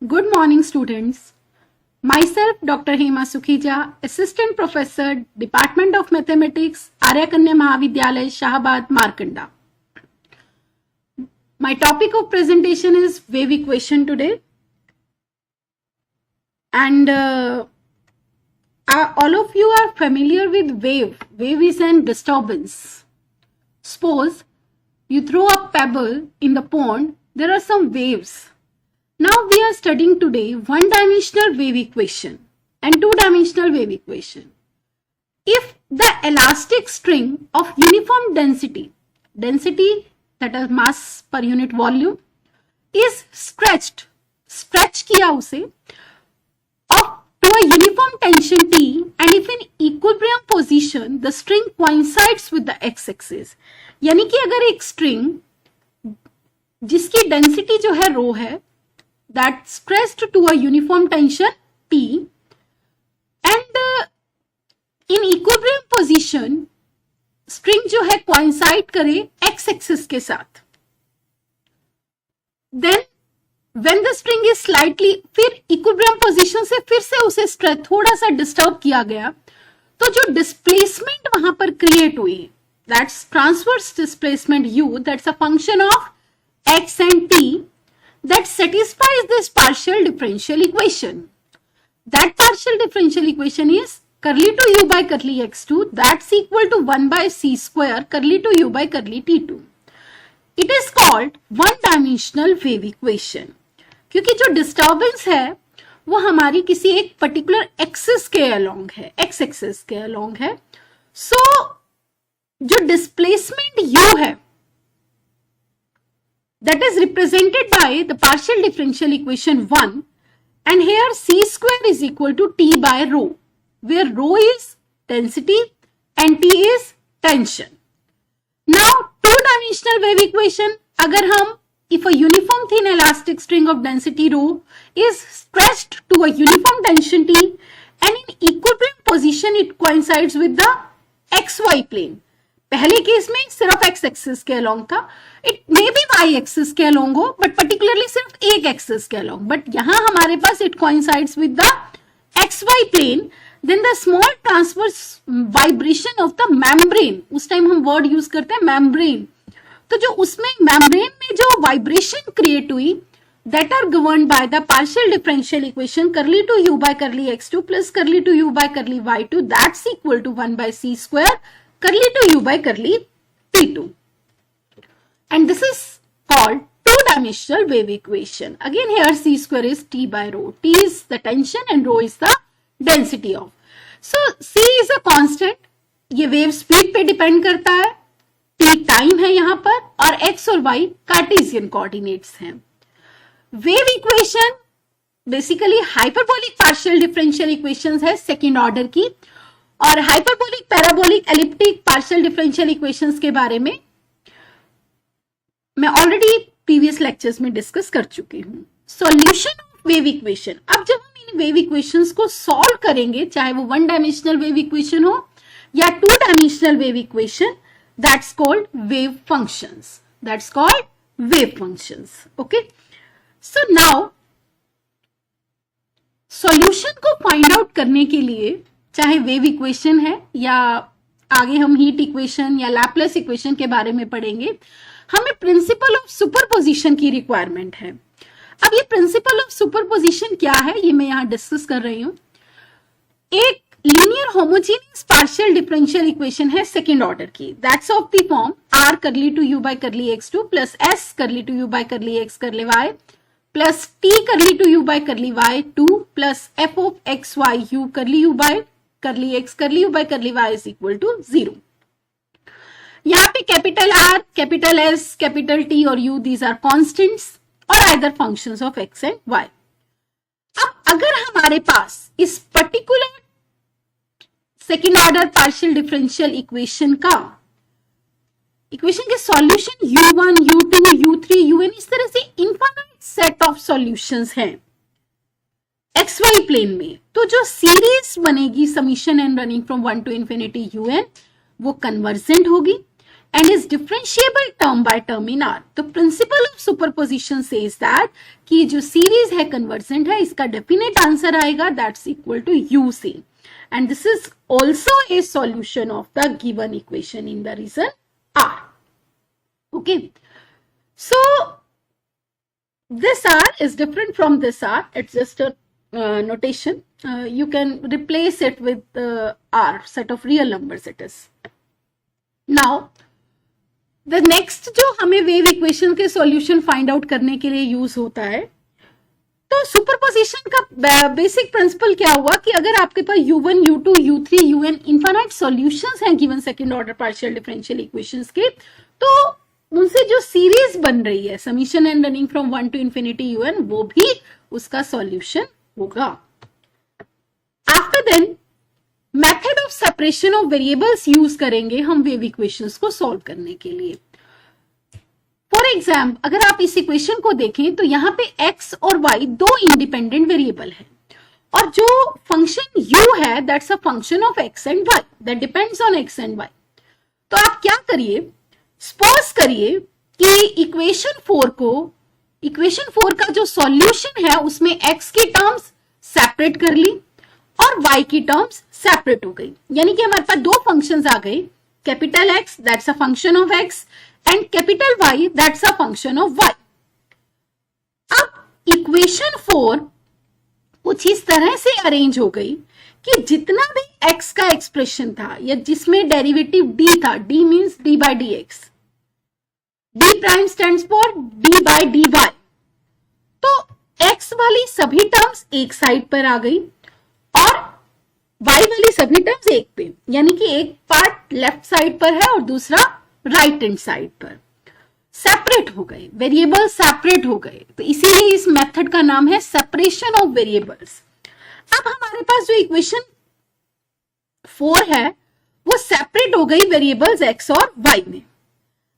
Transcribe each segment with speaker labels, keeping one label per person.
Speaker 1: Good morning, students. Myself, Dr. Hema Sukhija, Assistant Professor, Department of Mathematics, Arya Kanya Mahavidyalaya, Shahabad, Markanda. My topic of presentation is wave equation today. And all of you are familiar with wave. Wave is an disturbance. Suppose you throw a pebble in the pond, there are some waves. Now we are studying today one-dimensional wave equation and two-dimensional wave equation. If the elastic string of uniform density that is mass per unit volume is stretch किया उसे to a uniform tension T, and if in equilibrium position the string coincides with the x-axis, यानी कि अगर एक string जिसकी density जो है rho है that stressed to a uniform tension T and in equilibrium position string जो है coincide करे x-axis के साथ, then when the string is slightly, फिर equilibrium position से फिर से उसे स्ट्रेच थोड़ा सा डिस्टर्ब किया गया, तो जो डिस्प्लेसमेंट वहां पर क्रिएट हुई, that's transverse displacement u, that's a function of x and t, that satisfies this partial differential equation. That partial differential equation is curly to u by curly x2, that's equal to 1 by c square curly to u by curly t2. It is called one dimensional wave equation. क्योंकि जो disturbance है वो हमारी किसी एक particular axis के along है, x axis के अलोंग है. सो जो डिस्प्लेसमेंट u है that is represented by the partial differential equation 1, and here c square is equal to t by rho, where rho is density and t is tension. Now two-dimensional wave equation, अगर हम if a uniform thin elastic string of density rho is stretched to a uniform tension T and in equilibrium position it coincides with the xy plane. पहले case में सिर्फ x axis के along था, it may be y axis के along हो, but particularly सिर्फ एक axis के अलोंग, बट यहां हमारे पास it coincides with the xy plane. Then the small transverse vibration of the membrane, उस टाइम हम वर्ड यूज करते हैं membrane, तो जो उसमें मेम्ब्रेन में जो वाइब्रेशन क्रिएट हुई that are governed by the partial differential equation curly to u by curly x2 plus curly to u by curly y2, that's equal to 1 by c square curly to u by curly t2, and this is called two-dimensional wave equation. Again here c square is t by rho, t is the tension and rho is the density of. So c is a constant, ये wave speed पे depend करता है, t time है यहां पर, और x और y Cartesian coordinates हैं. Wave equation basically hyperbolic partial differential equations है सेकंड ऑर्डर की, और hyperbolic parabolic elliptic partial differential equations के बारे में मैं ऑलरेडी प्रीवियस लेक्चर्स में डिस्कस कर चुकी हूं. सॉल्यूशन ऑफ वेव इक्वेशन, अब जब हम इन वेव इक्वेशंस को सॉल्व करेंगे, चाहे वो वन डायमेंशनल वेव इक्वेशन हो या two dimensional wave equation, that's called wave functions. That's called wave functions. Okay. So now solution को find out करने के लिए, चाहे wave equation है या आगे हम heat equation या Laplace equation के बारे में पढ़ेंगे, हमें principle of superposition की requirement है. अब ये principle of superposition क्या है, ये मैं यहाँ discuss कर रही हूँ. एक linear homogeneous partial differential equation है सेकंड ऑर्डर की, that's of the form r curly to u by curly x2 plus s curly to u by curly x curly y plus t curly to u by curly y2 plus f of x y u curly u by curly x curly u by curly y is equal to 0. यहाँ पे capital R, capital S, capital T और U, these are constants और either functions of x and y. अब अगर हमारे पास इस particular second order partial differential equation के solution u1, u2, u3, un, इस तरह से इनफाइनाइट सेट ऑफ सॉल्यूशंस हैं xy प्लेन में, तो जो सीरीज बनेगी summation n running from 1 to infinity un, वो कन्वर्जेंट होगी, and is differentiable term by term in R. तो principle of superposition says that कि जो series है convergent है, इसका definite answer आएगा that's equal to UC, and this is also a solution of the given equation in the region R. Okay, so this R is different from this R. It's just a notation. You can replace it with R, set of real numbers it is. Now, the next जो हमें wave equation के solution find out करने के लिए use होता है, तो superposition का बेसिक प्रिंसिपल क्या हुआ कि अगर आपके पास u1, u2, u3, un infinite solutions हैं given second order partial differential equations के, तो उनसे जो सीरीज बन रही है summation n running from 1 to infinity un, वो भी उसका सॉल्यूशन होगा. After then method of separation of variables use करेंगे हम वेव इक्वेशंस को सॉल्व करने के लिए. फॉर एग्जाम्पल, अगर आप इस इक्वेशन को देखें तो यहाँ पे x और y दो इंडिपेंडेंट वेरिएबल है, और जो फंक्शन u है that's a function of x and y, that depends on x and y. तो आप क्या करिए, सपोज करिए कि इक्वेशन 4 का जो सॉल्यूशन है उसमें x की टर्म्स सेपरेट कर ली और y की टर्म्स सेपरेट हो गई, यानी कि हमारे पास दो फंक्शंस आ गए, capital X that's a function of x and capital Y that's a function of y. अब इक्वेशन 4 कुछ इस तरह से अरेंज हो गई कि जितना भी x का एक्सप्रेशन था या जिसमें डेरिवेटिव d था, d means d by dx, d prime stands for d by dy, तो x वाली सभी टर्म्स एक साइड पर आ गई और y वाली सभी टर्म्स एक पे, यानी कि एक पार्ट लेफ्ट साइड पर है और दूसरा राइट हैंड साइड पर. सेपरेट हो गए, वेरिएबल सेपरेट हो गए, तो इसीलिए इस मेथड का नाम है सेपरेशन ऑफ वेरिएबल्स. अब हमारे पास जो इक्वेशन 4 है वो सेपरेट हो गई वेरिएबल्स x और y में.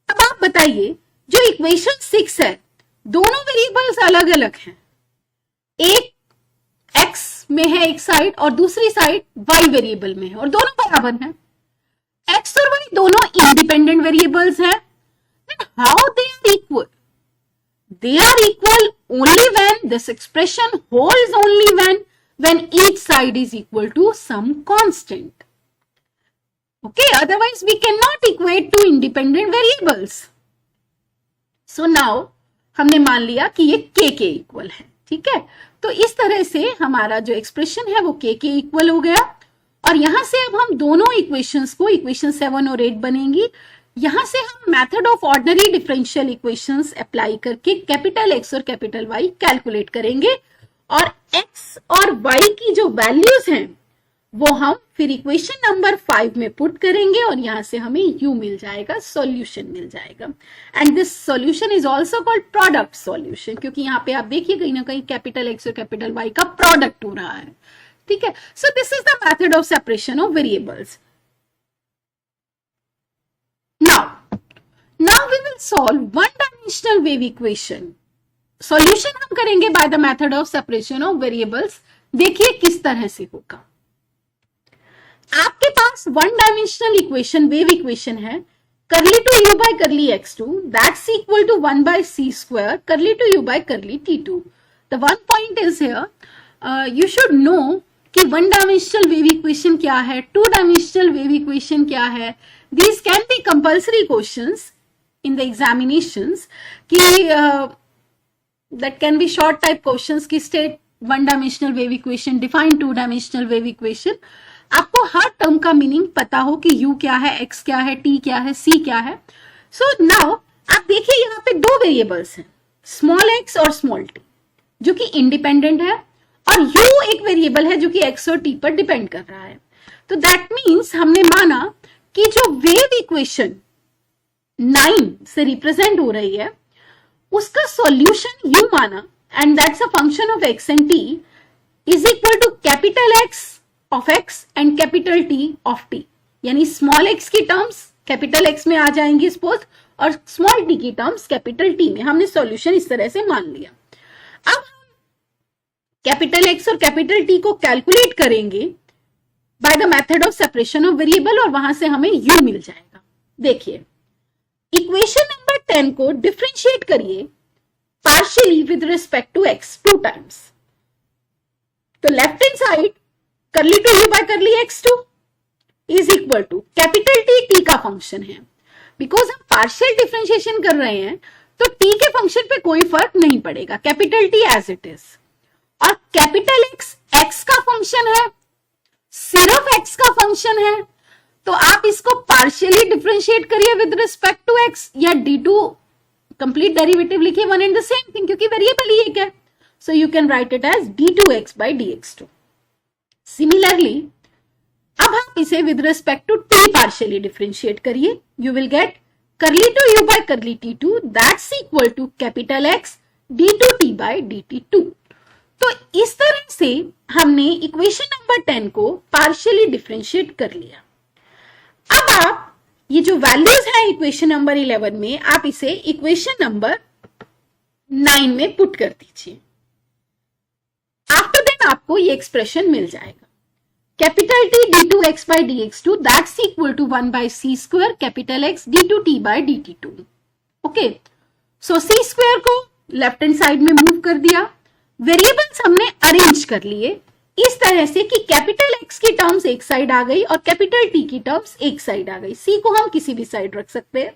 Speaker 1: अब आप बताइए, जो इक्वेशन 6 है दोनों वेरिएबल्स अलग अलग हैं, एक x में है एक साइड और दूसरी साइड y वेरिएबल में है और दोनों बराबर हैं. x और y दोनों इंडिपेंडेंट वेरिएबल्स हैं. Then how they are equal? They are equal only when this expression holds only when each side is equal to some constant. Okay, otherwise we cannot equate two independent variables. So now हमने मान लिया कि ये k के equal है, ठीक है. तो इस तरह से हमारा जो एक्सप्रेशन है वो k के इक्वल हो गया, और यहां से अब हम दोनों इक्वेशंस को, इक्वेशन 7 और 8 बनेंगी, यहां से हम method of ordinary differential equations apply करके कैपिटल x और कैपिटल y कैलकुलेट करेंगे, और x और y की जो वैल्यूज हैं वो हम फिर इक्वेशन नंबर 5 में पुट करेंगे और यहां से हमें u मिल जाएगा, सॉल्यूशन मिल जाएगा. And this solution is also called product solution, क्योंकि यहाँ पे आप देखिए कहीं ना कहीं कैपिटल x और कैपिटल y का प्रोडक्ट हो रहा है, ठीक है. So this is the method of separation of variables. Now we will solve one dimensional wave equation. Solution हम करेंगे by the method of separation of variables. देखिए किस तरह से होगा. आपके पास one dimensional equation, wave equation है, curly to u by curly x2 that's equal to 1 by c square curly to u by curly t2. The one point is here, you should know कि one dimensional wave equation क्या है, two dimensional wave equation क्या है. These can be compulsory questions in the examinations कि that can be short type questions कि state one dimensional wave equation, define two dimensional wave equation. आपको हर term का meaning पता हो कि u क्या है, x क्या है, t क्या है, c क्या है. सो नाउ आप देखिए यहाँ पे दो वेरिएबल्स हैं, स्मॉल x और स्मॉल t, जो कि इंडिपेंडेंट है, और u एक वेरिएबल है जो कि x और t पर डिपेंड कर रहा है. तो दैट मीन्स हमने माना कि जो वेव इक्वेशन 9 से रिप्रेजेंट हो रही है उसका सॉल्यूशन u माना, and that's a function of x and t is equal to capital x of x and capital T of t. यानी स्मॉल x की टर्म्स कैपिटल x में आ जाएंगी सपोज, और स्मॉल t की टर्म्स कैपिटल T में. हमने solution इस तरह से मान लिया. अब हम कैपिटल X और कैपिटल T को कैलकुलेट करेंगे by the method of separation of variable, और वहां से हमें u मिल जाएगा. देखिए इक्वेशन नंबर 10 को डिफरेंशिएट करिए partially with respect to x 2 times. तो left hand side curly two you by curly x2 is equal to capital T का फंक्शन है। बिकॉज हम पार्शियल डिफरेंशिएशन कर रहे हैं तो टी के फंक्शन पे कोई फर्क नहीं पड़ेगा, capital T as it is. और कैपिटल एक्स एक्स का फंक्शन है, सिर्फ एक्स का फंक्शन है, तो आप इसको पार्शियली डिफरेंशिएट करिए विद रिस्पेक्ट टू एक्स, या डी टू कंप्लीट डेरिवेटिव लिखिए, one and the same thing, क्योंकि वेरिएबल ही एक है। So you can write it as d2x by dx2। Similarly अब आप इसे with respect to T partially differentiate करिए, यू विल गेट करली two you by curly t2 that's equal to capital X d2t by dt2। तो इस तरह से हमने इक्वेशन नंबर 10 को पार्शियली डिफरेंशिएट कर लिया। अब आप ये जो वैल्यूज है इक्वेशन नंबर 11 में, आप इसे इक्वेशन नंबर 9 में पुट कर दीजिए। आफ्टर देन आपको ये एक्सप्रेशन मिल जाएगा, capital T d2x by dx2 that's equal to 1 by c square capital x d2t by dt2। Okay, so c square को लेफ्ट हैंड साइड में मूव कर दिया, वेरिएबल्स हमने अरेंज कर लिए इस तरह से कि कैपिटल X की टर्म्स एक साइड आ गई और कैपिटल T की टर्म्स एक साइड आ गई। C को हम किसी भी साइड रख सकते हैं।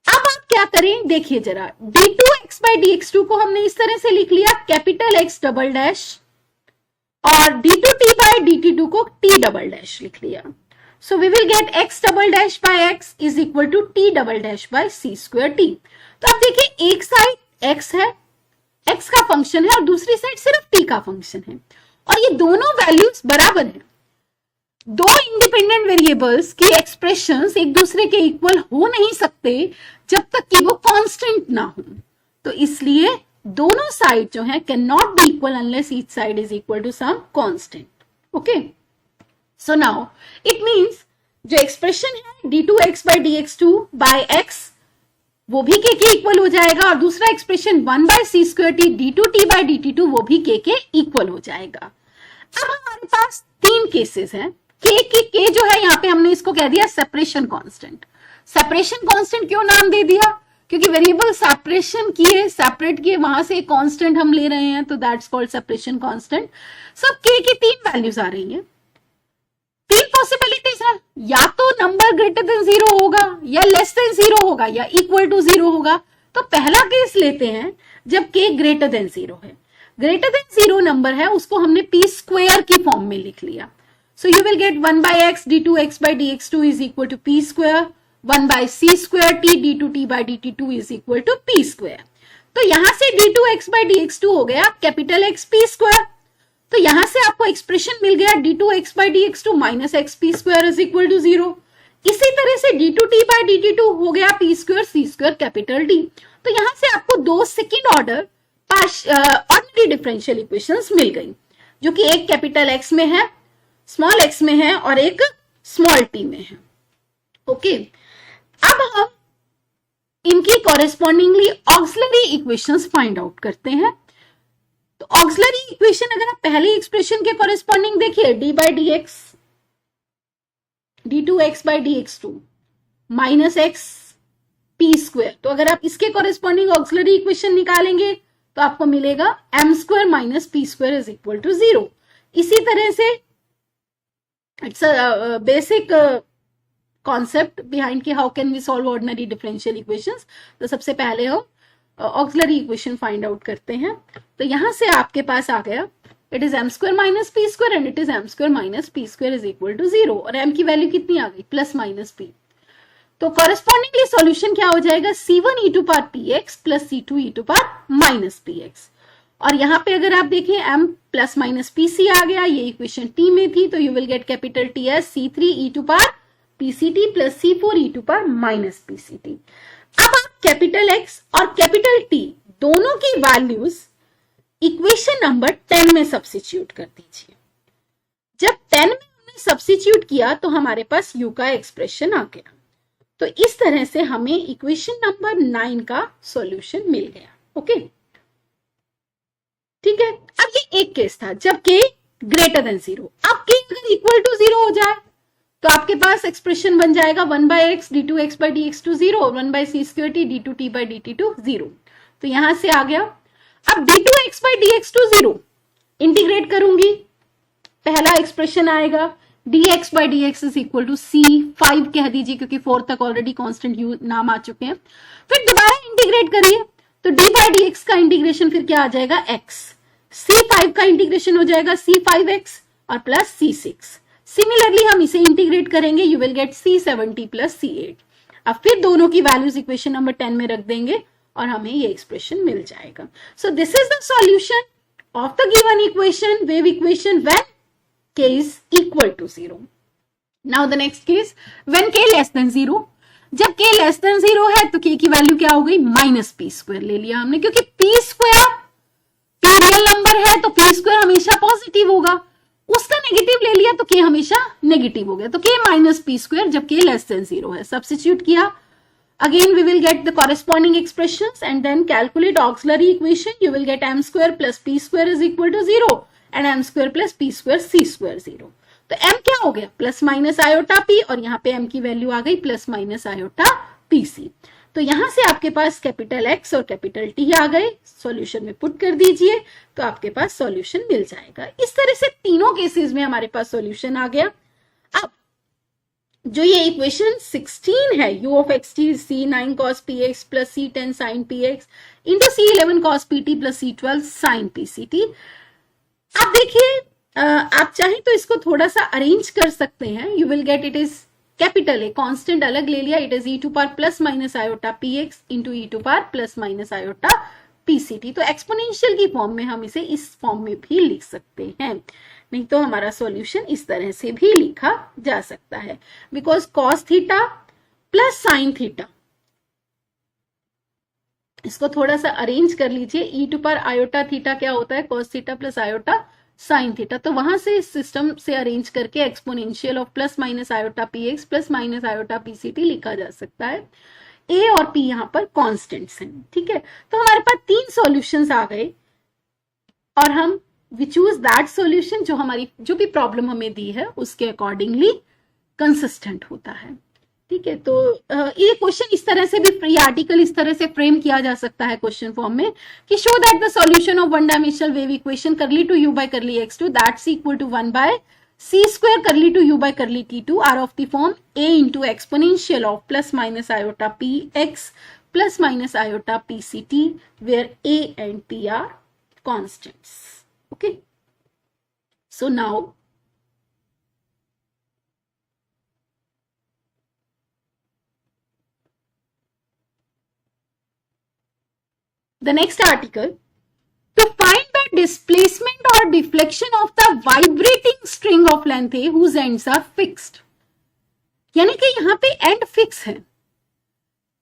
Speaker 1: अब आप क्या करें, देखिए जरा, d2x by dx2 को हमने इस तरह से लिख लिया, कैपिटल X डबल डैश, और d2t by dt2 को t डबल डैश लिख लिया। So we will get x double dash by x is equal to t double dash by c square t। तो आप देखिए, एक साइड x है, x का फंक्शन है, और दूसरी साइड सिर्फ t का फंक्शन है, और ये दोनों वैल्यूज बराबर हैं। दो इंडिपेंडेंट वेरिएबल्स की एक्सप्रेशंस एक दूसरे के इक्वल हो नहीं सकते जब तक कि वो कांस्टेंट ना हो। तो इसलिए दोनों साइड जो है can not be equal unless each side is equal to some constant. Okay, so now it means जो एक्सप्रेशन है d2x by dx2 by x वो भी k के इक्वल हो जाएगा, और दूसरा expression 1 by c square t d2t by dt2 वो भी k के इक्वल हो जाएगा। अब हमारे पास तीन केसेस हैं। k जो है यहाँ पे हमने इसको कह दिया सेपरेशन कांस्टेंट। सेपरेशन कांस्टेंट क्यों नाम दे दिया, क्योंकि वेरिएबल सेपरेशन किए, सेपरेट किए, वहां से कांस्टेंट हम ले रहे हैं, तो दैट्स कॉल्ड सेपरेशन कांस्टेंट। सब k की तीन वैल्यूज आ रही हैं, तीन पॉसिबिलिटीज है, या तो नंबर ग्रेटर देन 0 होगा, या लेस देन 0 होगा, या इक्वल टू 0 होगा। तो पहला केस लेते हैं जब k ग्रेटर देन 0 है। ग्रेटर देन 0 नंबर है उसको हमने p स्क्वायर की फॉर्म में लिख लिया। So you will get 1 by x d2x by dx2 is equal to p square, 1 by c square t d2t by dt2 is equal to p square. तो यहां से d2x by dx2 हो गया कैपिटल x p स्क्वायर। तो यहां से आपको expression मिल गया d2x by dx2 minus X P square is equal to 0। इसी तरह से d2t by dt2 हो गया p square c square capital D। तो यहां से आपको दो second order ordinary differential equations मिल गई, जो कि एक कैपिटल X में है, स्मॉल x में है, और एक स्मॉल t में है। ओके, अब हम इनकी correspondingly auxiliary equations find out करते हैं। तो ऑक्सिलरी इक्वेशन अगर आप पहली एक्सप्रेशन के कॉरेस्पॉन्डिंग देखिए, d by dx d2x by dx2 minus X P square, तो अगर आप इसके कॉरेस्पॉन्डिंग ऑक्सिलरी इक्वेशन निकालेंगे तो आपको मिलेगा m square minus P square is equal to 0। इसी तरह से it's a basic concept behind कि how can we solve ordinary differential equations. तो सबसे पहले हम ऑक्सिलरी इक्वेशन फाइंड आउट करते हैं। तो यहां से आपके पास आ गया, it is m square minus P square and it is m square minus P square is equal to 0, और m की वैल्यू कितनी आ गई, प्लस माइनस p। तो कॉरेस्पॉन्डिंगली सॉल्यूशन क्या हो जाएगा, c1 e to power px plus c2 e to power minus px। और यहाँ पे अगर आप देखें m प्लस माइनस pc आ गया, ये इक्वेशन t में थी, तो you will get capital T as c3 e to power pct plus c4 e to power minus pct। अब आप कैपिटल X और कैपिटल T दोनों की वैल्यूज इक्वेशन नंबर 10 में सब्स्टिट्यूट कर दीजिए। जब 10 में हमने सब्स्टिट्यूट किया तो हमारे पास u का एक्सप्रेशन आ गया। तो इस तरह से हमें इक्वेशन नंबर 9 का सॉल्यूशन मिल गया। ओके, ठीक है। अब ये एक केस था जब k ग्रेटर देन 0। अब k अगर इक्वल टू 0 हो जाए तो आपके पास एक्सप्रेशन बन जाएगा 1/x d2x/dx टू 0 और 1/c² t d2t/dt टू 0। तो यहां से आ गया। अब d2x/dx टू 0 इंटीग्रेट करूंगी, पहला एक्सप्रेशन आएगा dx/dx is equal to c5 कह दीजिए, क्योंकि 4 तक ऑलरेडी कांस्टेंट यू नाम आ चुके हैं। फिर दोबारा इंटीग्रेट करिए, तो d/dx का इंटीग्रेशन फिर क्या आ जाएगा x, c5 का इंटीग्रेशन हो जाएगा c5x और प्लस c6। सिमिलरली हम इसे इंटीग्रेट करेंगे, you will gate c70 plus c8। अब फिर दोनों की वैल्यूज इक्वेशन नंबर 10 में रख देंगे और हमें ये एक्सप्रेशन मिल जाएगा। सो this is the solution of the given equation, wave equation, when k is equal to 0. Now the next case, when k less than 0, जब k less than 0 है तो k की वैल्यू क्या हो गई, -p² ले लिया हमने, क्योंकि p² रियल नंबर है तो p² हमेशा पॉजिटिव होगा, उसका नेगेटिव ले लिया तो k हमेशा नेगेटिव हो गया, तो k -p² जब k less than 0 है। सब्स्टिट्यूट किया, again we will get the corresponding expressions and then calculate auxiliary equation, you will get m² plus p² is equal to 0 and m² plus p² c² 0। तो m क्या हो गया, plus minus iota p, और यहाँ पे m की value आ गई plus minus iota pc। तो यहां से आपके पास कैपिटल X और कैपिटल T आ गए, सॉल्यूशन में पुट कर दीजिए तो आपके पास सॉल्यूशन मिल जाएगा। इस तरह से तीनों केसेस में हमारे पास सॉल्यूशन आ गया। अब जो ये इक्वेशन 16 है, u of xt c9 cos px plus c10 sin px into c11 cos pt plus c12 sin pct। आप देखिए, आप चाहें तो इसको थोड़ा सा अरेंज कर सकते हैं, you will get it is capital है, कांस्टेंट अलग ले लिया, it is e to power plus minus iota px into e to power plus minus iota pct। तो एक्सपोनेंशियल की फॉर्म में हम इसे इस फॉर्म में भी लिख सकते हैं, नहीं तो हमारा सॉल्यूशन इस तरह से भी लिखा जा सकता है, because cos theta plus sine theta, इसको थोड़ा सा अरेंज कर लीजिए, e to power iota theta क्या होता है, cos theta plus iota sine theta, तो वहां से इस सिस्टम से अरेंज करके exponential of plus minus iota px plus minus iota pct लिखा जा सकता है। a और p यहाँ पर कॉन्स्टेंट्स हैं, ठीक है। तो हमारे पास 3 सॉल्यूशंस आ गए और हम वी चूज दैट सॉल्यूशन जो भी प्रॉब्लम हमें दी है उसके अकॉर्डिंगली कंसिस्टेंट होता है, ठीक है। तो ये क्वेश्चन इस तरह से भी, ये आर्टिकल इस तरह से फ्रेम किया जा सकता है क्वेश्चन फॉर्म में कि show that the solution of one dimensional wave equation करली टू u by करली x2 that's equal to 1/c² करली to u by curly t2 are of the form a into exponential of plus minus iota px plus minus iota pct where a and p are constants. Okay, so now the next article, to find the displacement or deflection of the vibrating string of length a whose ends are fixed, यानी कि यहां पे end fix है,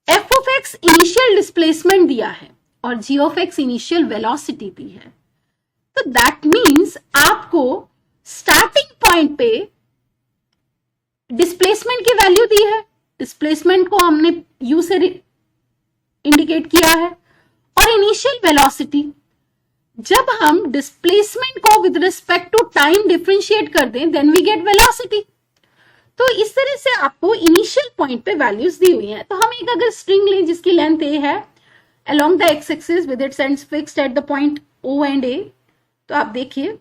Speaker 1: f of x initial displacement दिया है और g of x initial velocity दी है, तो दैट मीन्स आपको स्टार्टिंग पॉइंट पे डिस्प्लेसमेंट की वैल्यू दी है, डिस्प्लेसमेंट को हमने u से इंडिकेट किया है, और इनिशियल वेलोसिटी, जब हम डिस्प्लेसमेंट को with respect to time differentiate कर दें देन वी गेट वेलोसिटी। तो इस तरह से आपको इनिशियल पॉइंट पे वैल्यूज दी हुई हैं। तो हम एक अगर स्ट्रिंग लें जिसकी लेंथ a है along the x axis with its ends fixed at the point o and a, तो आप देखिए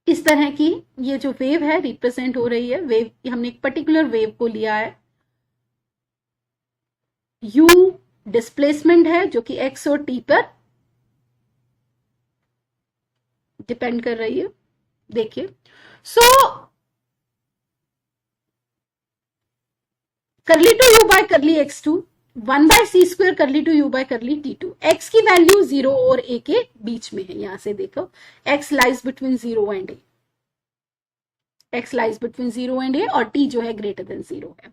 Speaker 1: इस तरह की ये जो वेव है रिप्रेजेंट हो रही है, वेव हमने एक पर्टिकुलर वेव को लिया है, u डिस्प्लेसमेंट है जो कि x और t पर डिपेंड कर रही है। देखिए, सो करली to u by curly x2 1/c² करली to u by curly t2, x की वैल्यू 0 और a के बीच में है, यहां से देखो x lies between 0 and a, x lies between 0 and a और t जो है ग्रेटर देन 0 है।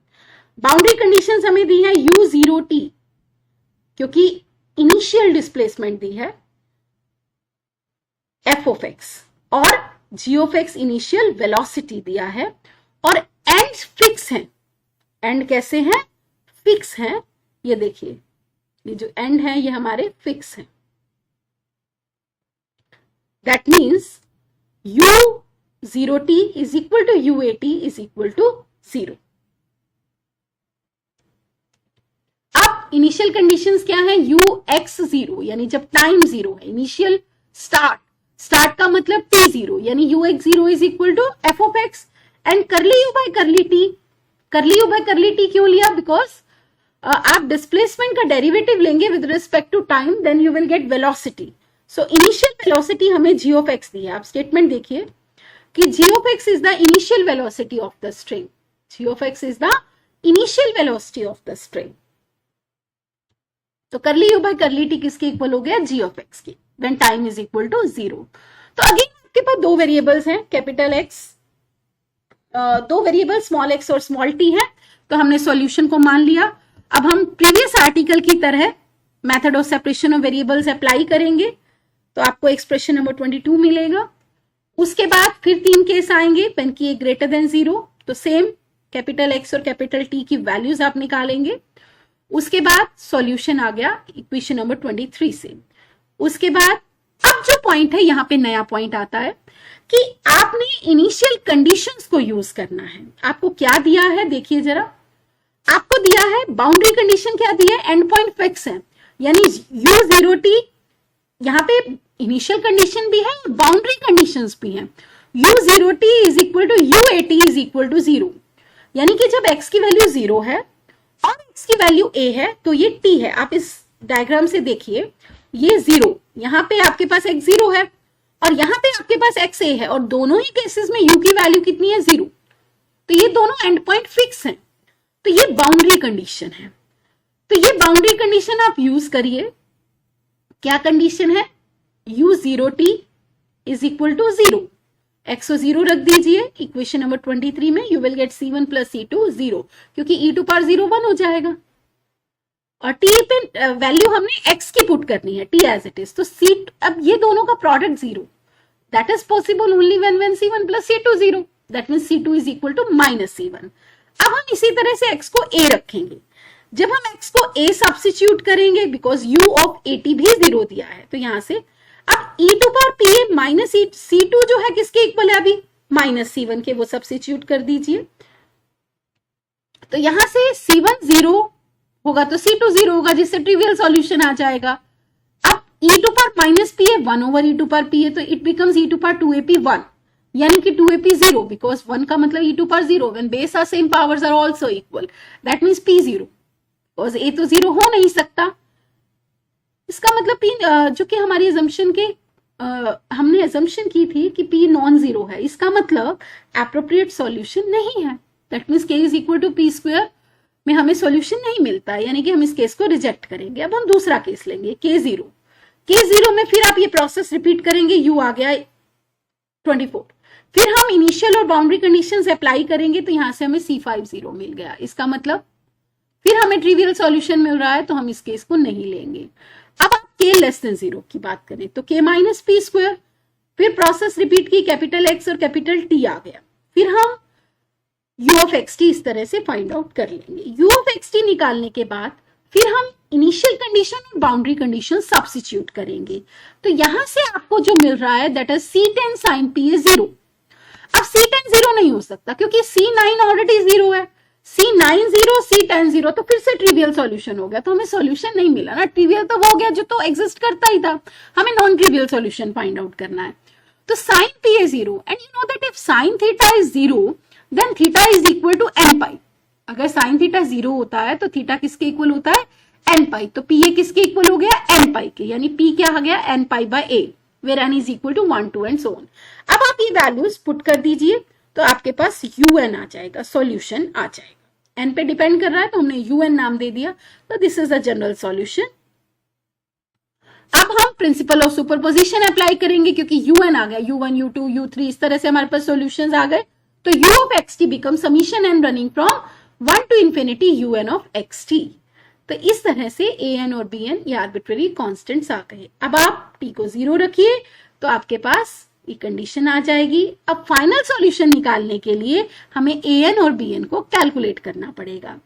Speaker 1: बाउंड्री कंडीशंस हमें दी है u0t, क्योंकि इनिशियल डिस्प्लेसमेंट दी है f of x और g of x initial velocity दिया है, और एंड फिक्स है। एंड कैसे हैं, फिक्स हैं, ये देखिए ये जो एंड है ये हमारे फिक्स हैं। That means 0t is equal to UAT is equal to 0। अब इनिशियल कंडीशंस क्या है? Ux0 यानी जब टाइम 0 है, इनिशियल स्टार्ट का मतलब t0 यानी Ux0 is equal to f of x and curly u by curly t। Curly u by curly t क्यों लिया? बिकॉज आप डिस्प्लेसमेंट का डेरिवेटिव लेंगे with respect to time, then you will get velocity. So initial velocity हमें g of x दी है। आप statement देखिए कि g of x is the initial velocity of the string. g of x is the initial velocity of the string. तो curly u by curly t किसके equal हो गया? g ऑफ x की, when time is equal to 0। तो again आपके पास दो variables हैं, capital x, दो वेरिएबल स्मॉल x और स्मॉल t है। तो हमने सॉल्यूशन को मान लिया। अब हम प्रीवियस आर्टिकल की तरह method of separation of variables apply करेंगे, तो आपको एक्सप्रेशन नंबर 22 मिलेगा। उसके बाद फिर 3 केस आएंगे, व्हेन की ए ग्रेटर देन 0, तो सेम कैपिटल x और कैपिटल t की वैल्यूज आप निकालेंगे। उसके बाद सॉल्यूशन आ गया इक्वेशन नंबर 23 से। उसके बाद अब जो पॉइंट है, यहां पे नया पॉइंट आता है कि आपने इनिशियल कंडीशंस को यूज करना है। आपको क्या दिया है देखिए जरा, आपको दिया है बाउंड्री कंडीशन, क्या दिया है? एंड पॉइंट फिक्स है, यानी U0t, यहां पे इनिशियल कंडीशन भी है और बाउंड्री कंडीशंस भी है। U0t is equal to UAT is equal to 0, यानी कि जब x की वैल्यू 0 है और x की वैल्यू a है तो ये t है। आप इस डायग्राम से देखिए, ये 0, यहां पे आपके पास x 0 है और यहां पे आपके पास x a है, और दोनों ही केसेस में u की वैल्यू कितनी है? 0। तो ये दोनों एंड पॉइंट फिक्स हैं। तो ये बाउंड्री कंडीशन है। तो ये बाउंड्री कंडीशन आप यूज करिए। क्या कंडीशन है? U0t is equal to 0, x को 0 रख दीजिए इक्वेशन नंबर 23 में, you will gate C1 plus C2 0, क्योंकि e टू पावर 0 1 हो जाएगा और t पे वैल्यू हमने x की पुट करनी है, t एज इट इज। तो C, अब ये दोनों का product 0, that is possible only when C1 plus C2 0, that means C2 is equal to minus C1। अब हम इसी तरह से x को a रखेंगे। जब हम x को a सब्स्टिट्यूट करेंगे, बिकॉज u ऑफ at भी 0 दिया है, तो यहां से अब e to power pa minus C2 जो है किसके इक्वल है? अभी माइनस C1 के, वो सब्स्टिट्यूट कर दीजिए। तो यहां से C1 0 होगा तो C2 0 होगा, जिससे ट्रिवियल सॉल्यूशन आ जाएगा। अब e to power minus pa 1 over e to power pa, तो it becomes e to power 2ap 1, यानी कि 2ap 0, बिकॉज 1 का मतलब e to power 0, when base are same powers are also equal, that means p 0, because a तो 0 हो नहीं सकता। इसका मतलब p, जो कि हमारी अजम्पशन के हमने अजम्पशन की थी कि p नॉन जीरो है, इसका मतलब एप्रोप्रिएट सॉल्यूशन नहीं है। That means k is equal to p square में हमें सॉल्यूशन नहीं मिलता है, यानी कि हम इस केस को रिजेक्ट करेंगे। अब हम दूसरा केस लेंगे, k0 में फिर आप ये प्रोसेस रिपीट करेंगे, u आ गया 24, फिर हम इनिशियल और बाउंड्री कंडीशंस अप्लाई करेंगे, तो यहां से हमें C50 मिल गया। इसका मतलब फिर हमें ट्रिवियल सॉल्यूशन मिल रहा है, तो हम इस केस को नहीं लेंगे। अब आप k लेस देन 0 की बात करें तो k माइनस p स्क्वायर, फिर प्रोसेस रिपीट की, कैपिटल x और कैपिटल t आ गया, फिर हम u ऑफ xt इस तरह से फाइंड आउट कर लेंगे। u ऑफ xt निकालने के बाद फिर हम इनिशियल कंडीशन और बाउंड्री कंडीशन सब्स्टिट्यूट करेंगे, तो यहां से आपको जो मिल रहा है that is C10 sin p is 0। अब C10 0 नहीं हो सकता क्योंकि C9 ऑलरेडी 0 है, C9 0, C10 0, तो फिर से ट्रिवियल सॉल्यूशन हो गया, तो हमें सॉल्यूशन नहीं मिला ना। ट्रिवियल तो वो हो गया जो तो एग्जिस्ट करता ही था, हमें non trivial solution find out करना है। तो sin p is 0 and you know that if sin theta is 0 then theta is equal to n pi. अगर sin थीटा 0 होता है तो थीटा किसके इक्वल होता है? n पाई। तो pa किसके इक्वल हो गया? n पाई के, यानी p क्या आ गया? n pi by a, where n is equal to 1 2 and so on. अब आप ये वैल्यूज पुट कर दीजिए तो आपके पास un आ जाएगा, सॉल्यूशन आ जाएगा। n पे डिपेंड कर रहा है तो हमने un नाम दे दिया, तो this is the general solution. अब हम प्रिंसिपल ऑफ सुपरपोजिशन अप्लाई करेंगे, क्योंकि un आ गया, u1 u2 u3 इस तरह से हमारे पास सॉल्यूशंस आ गए, तो u of xt become summation n running from 1 to infinity un of xt। तो इस तरह से an और bn ये आर्बिट्ररी कांस्टेंट्स आ गए। अब आप t को 0 रखिए तो आपके पास ये कंडीशन आ जाएगी। अब फाइनल सॉल्यूशन निकालने के लिए हमें an और bn को कैलकुलेट करना पड़ेगा।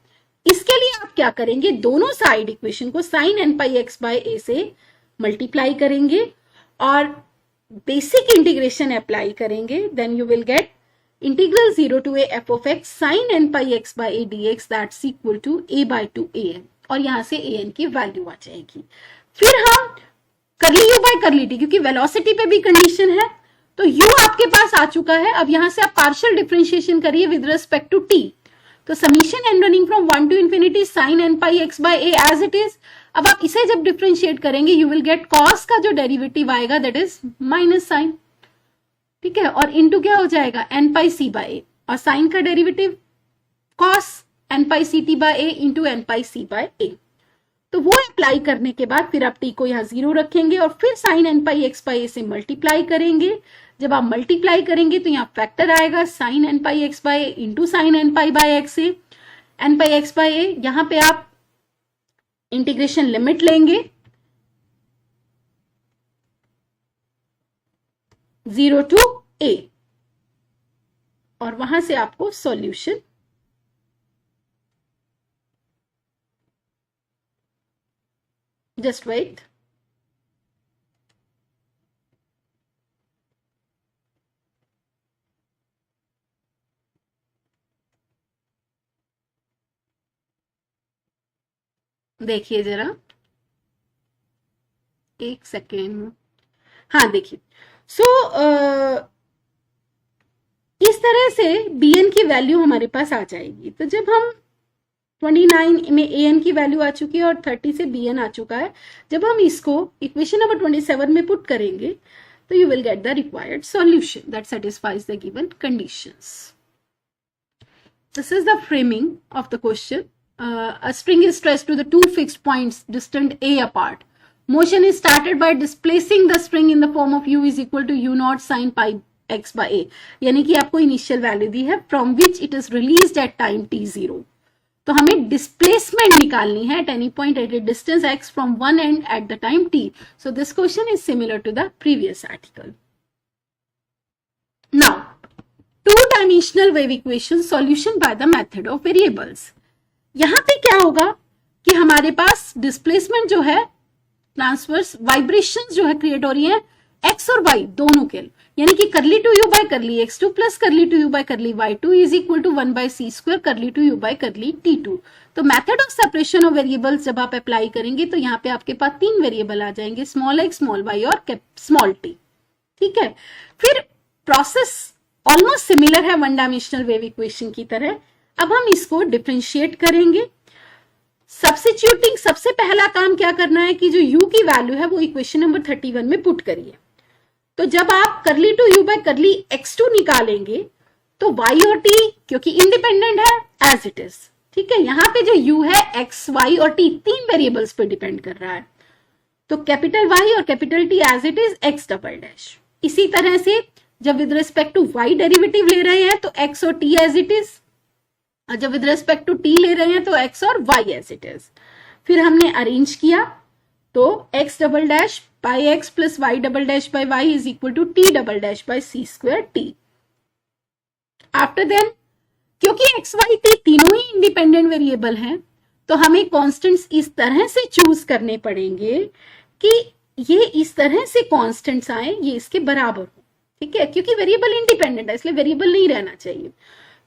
Speaker 1: इसके लिए आप क्या करेंगे? दोनों साइड इक्वेशन को sin n pi x by a से मल्टीप्लाई करेंगे और बेसिक इंटीग्रेशन अप्लाई करेंगे, then you will get integral 0 to a f of x sin n pi x by a dx that's equal to a by 2 an, और यहां से an की value आ जाएगी। फिर हम करली u by करली t, क्योंकि वेलोसिटी पे भी कंडीशन है, तो u आपके पास आ चुका है। अब यहां से आप पार्शियल डिफरेंशिएशन करिए विद रिस्पेक्ट टू t, तो summation n running from 1 to infinity sin n pi x by a as it is. अब आप इसे जब डिफरेंशिएट करेंगे यू विल गेट cos का जो डेरिवेटिव आएगा दैट इज माइनस साइन, ठीक है, और इनटू क्या हो जाएगा n pi c by a, और साइन का derivative cos n pi ct by a into n pi c by a। तो वो अप्लाई करने के बाद फिर आप t को यहाँ 0 रखेंगे और फिर sine n pi x by a से मल्टीप्लाई करेंगे। जब आप मल्टीप्लाई करेंगे तो यहाँ फैक्टर आएगा sine n pi x by a into sine n pi by x a, n pi x by a। यहाँ पे आप इंटीग्रेशन लिमिट लेंगे 0 to a, और वहां से आपको सॉल्यूशन जस्ट वेट, देखिए जरा एक सेकेंड। हाँ देखिए, सो इस तरह से bn की वैल्यू हमारे पास आ जाएगी। तो जब हम 29 में an की वैल्यू आ चुकी है और 30 से bn आ चुका है, जब हम इसको इक्वेशन नंबर 27 में पुट करेंगे तो you will get the required solution that satisfies the given conditions. This is the framing of the question. A string is stressed to the two fixed points distant a apart. Motion is started by displacing the string in the form of u is equal to u naught sin pi x by a, यानी कि आपको initial value दी है from which it is released at time t0। तो हमें displacement निकालनी है at any point at a distance x from one end at the time t. So this question is similar to the previous article. Now, two-dimensional wave equation solution by the method of variables. यहां पे क्या होगा कि हमारे पास displacement जो है, transverse vibrations जो है क्रिएट हो रही है एक्स और वाई दोनों के, यानी कि करली two you by curly x2 plus करली two you by curly y2 is equal to 1 by C square curly two you by curly t2। तो method of separation of variables जब आप अप्लाई करेंगे तो यहाँ पे आपके पास 3 वेरिएबल आ जाएंगे, स्मॉल x, स्मॉल y और स्मॉल t, ठीक है। फिर प्रोसेस ऑलमोस्ट सिमिलर है वन डायमेंशनल वेव इक्वेशन की तरह। अब हम इसको डिफरेंशिएट करेंगे। सब्स्टिट्यूटिंग, सबसे पहला काम क्या करना है कि जो u की वैल्यू है वो इक्वेशन नंबर 31 में पुट करिए। तो जब आप करली to u by curly x2 निकालेंगे तो y और t क्योंकि इंडिपेंडेंट है एज इट इज, ठीक है। यहाँ पे जो u है x, y और t तीन वेरिएबल्स पे डिपेंड कर रहा है, तो कैपिटल y और capital t as it is x double dash. इसी तरह से जब with respect to y derivative ले रहे हैं तो x और t एज इट इज, और जब विद रिस्पेक्ट टू t ले रहे हैं तो x और y एज इट इज। फिर हमने अरेंज किया तो x double dash by x plus y double dash by y is equal to t double dash by C square t। After then क्योंकि x, y, t तीनों ही independent variable हैं तो हमें constants इस तरह से चूज करने पड़ेंगे कि ये इस तरह से कॉन्स्टेंट्स आए ये इसके बराबर हो, ठीक है, क्योंकि वेरिएबल इंडिपेंडेंट है इसलिए वेरिएबल नहीं रहना चाहिए।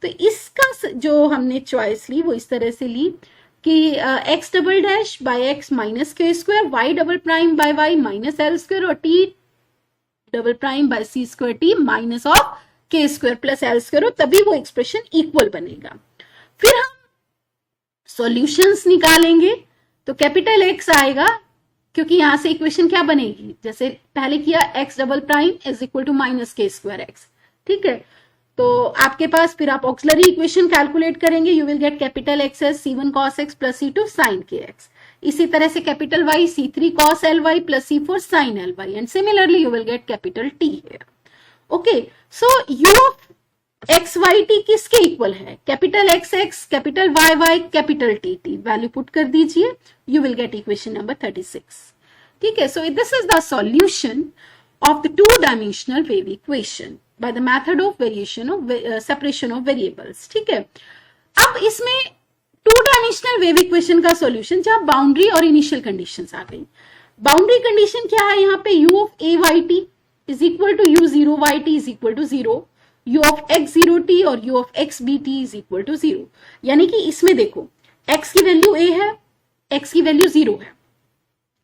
Speaker 1: तो इसका जो हमने चॉइस ली वो इस तरह से ली कि x double dash by X minus के square, y double prime by Y minus L square और t double prime by C square t minus of K square plus L square हो, तभी वो एक्सप्रेशन इक्वल बनेगा। फिर हम solutions निकालेंगे तो कैपिटल x आएगा क्योंकि यहां से इक्वेशन क्या बनेगी, जैसे पहले किया x double prime is equal to minus के स्क्वायर एक्स, ठीक है। तो आपके पास फिर आप ऑक्सिलरी इक्वेशन कैलकुलेट करेंगे, you will get capital x as c1 cos x plus c2 sin kx। इसी तरह से capital y c3 cos ly plus c4 sin ly and similarly you will get capital t here. Okay, so u of x y t किसके equal है, capital x x, capital y y, capital t t. Value put कर दीजिए, you will get equation number 36, ठीक है। So this is the solution of the two-dimensional wave equation by the method of variation of separation of variables, ठीक है। अब इसमें two-dimensional wave equation का solution जहां बाउंड्री और इनिशियल कंडीशंस आ गई। बाउंड्री कंडीशन क्या है यहाँ पे, u of a y t is equal to u0yt is equal to 0, u of x0t और u of xbt is equal to 0। यानी कि इसमें देखो x की वैल्यू a है, x की वैल्यू 0 है,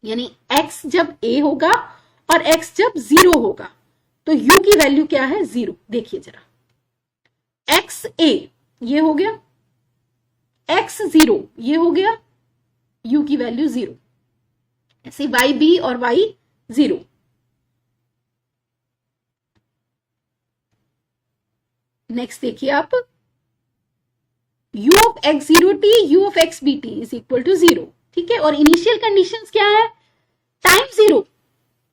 Speaker 1: यानी x जब a होगा और x जब 0 होगा तो u की वैल्यू क्या है 0। देखिए जरा x a ये हो गया, x 0 ये हो गया, u की वैल्यू 0, ऐसे y b और y 0। नेक्स्ट देखिए आप, u of x0t u of xbt is equal to 0, ठीक है। और इनिशियल कंडीशंस क्या है, टाइम 0,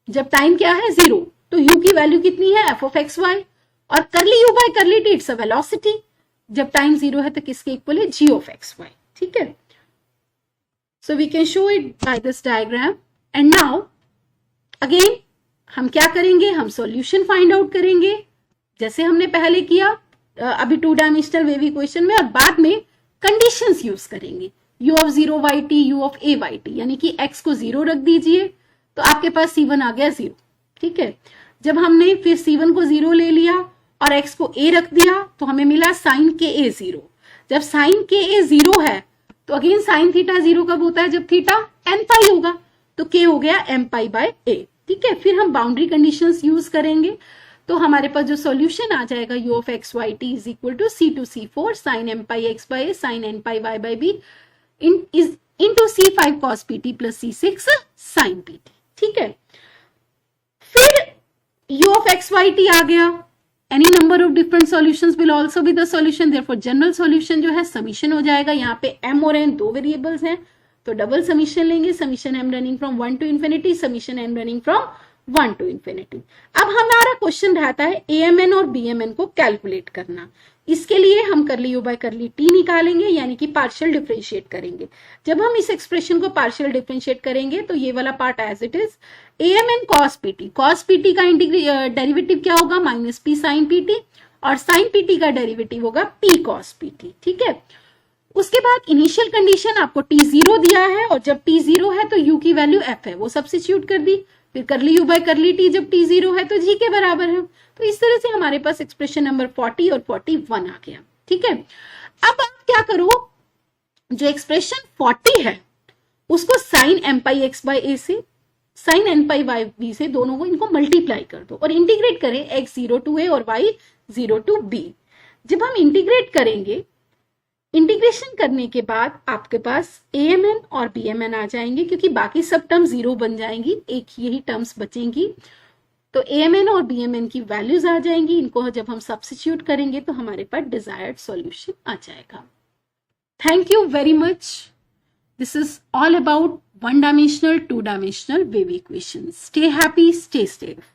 Speaker 1: जब टाइम क्या है 0 तो u की वैल्यू कितनी है f ऑफ xy, और करली u by curly t it's a velocity, जब टाइम 0 है तो किसके इक्वल है g ऑफ xy, ठीक है। So we can show it by this diagram. And now again हम क्या करेंगे, हम सॉल्यूशन फाइंड आउट करेंगे जैसे हमने पहले किया अभी 2 डायमेंशनल वेव इक्वेशन में, और बाद में कंडीशंस यूज करेंगे, u of 0yt u of ayt, यानी कि x को 0 रख दीजिए तो आपके पास c1 आ गया 0, ठीक है। जब हमने फिर c1 को 0 ले लिया और x को a रख दिया तो हमें मिला sin ka 0। जब sin ka 0 है तो अगेन sin थीटा 0 कब होता है, जब थीटा n पाई होगा, तो k हो गया m पाई बाय a, ठीक है। फिर हम बाउंड्री कंडीशंस यूज करेंगे तो हमारे पास जो सॉल्यूशन आ जाएगा u of xyt is equal to c2c4 sin m pi x by a sin n pi y by b into c5 cos pt plus c6 sin pt, ठीक है। फिर u of xyt आ गया, any number of different solutions will also be the solution, therefore general solution जो है summation हो जाएगा। यहाँ पे m और n दो वेरिएबल्स हैं तो डबल समीशन लेंगे, summation m running from 1 to infinity, summation n running from 1 to infinity. अब हमारा क्वेश्चन रहता है amn और bmn को कैलकुलेट करना। इसके लिए हम करली u बाय करली t निकालेंगे, यानी कि पार्शियल डिफरेंशिएट करेंगे। जब हम इस एक्सप्रेशन को पार्शियल डिफरेंशिएट करेंगे तो ये वाला part as it is amn cos pt का डेरिवेटिव क्या होगा माइनस p sin pt, और sin pt का डेरिवेटिव होगा p cos pt, ठीक है। उसके बाद इनिशियल कंडीशन आपको t0 दिया है, और जब t0 है तो u की वैल्यू f है, वो सब्स्टिट्यूट कर दी। फिर करली u बाय करली t जब t0 है तो g के बराबर है। तो इस तरह से हमारे पास एक्सप्रेशन नंबर 40 और 41 आ गया, ठीक है। अब आप क्या करो, जो एक्सप्रेशन 40 है उसको sine m pi x by a से sine n pi y b से दोनों को इनको मल्टीप्लाई कर दो और इंटीग्रेट करें x0 टू a और y0 टू b। जब हम इंटीग्रेट करेंगे, इंटीग्रेशन करने के बाद आपके पास amn और bmn आ जाएंगे, क्योंकि बाकी सब टर्म 0 बन जाएंगी, एक यही टर्म्स बचेंगी। तो amn और bmn की वैल्यूज आ जाएंगी, इनको जब हम सब्स्टिट्यूट करेंगे तो हमारे पास डिजायर्ड सॉल्यूशन आ जाएगा। Thank you very much. This is all about 1 dimensional 2 dimensional wave equations. Stay happy, stay safe.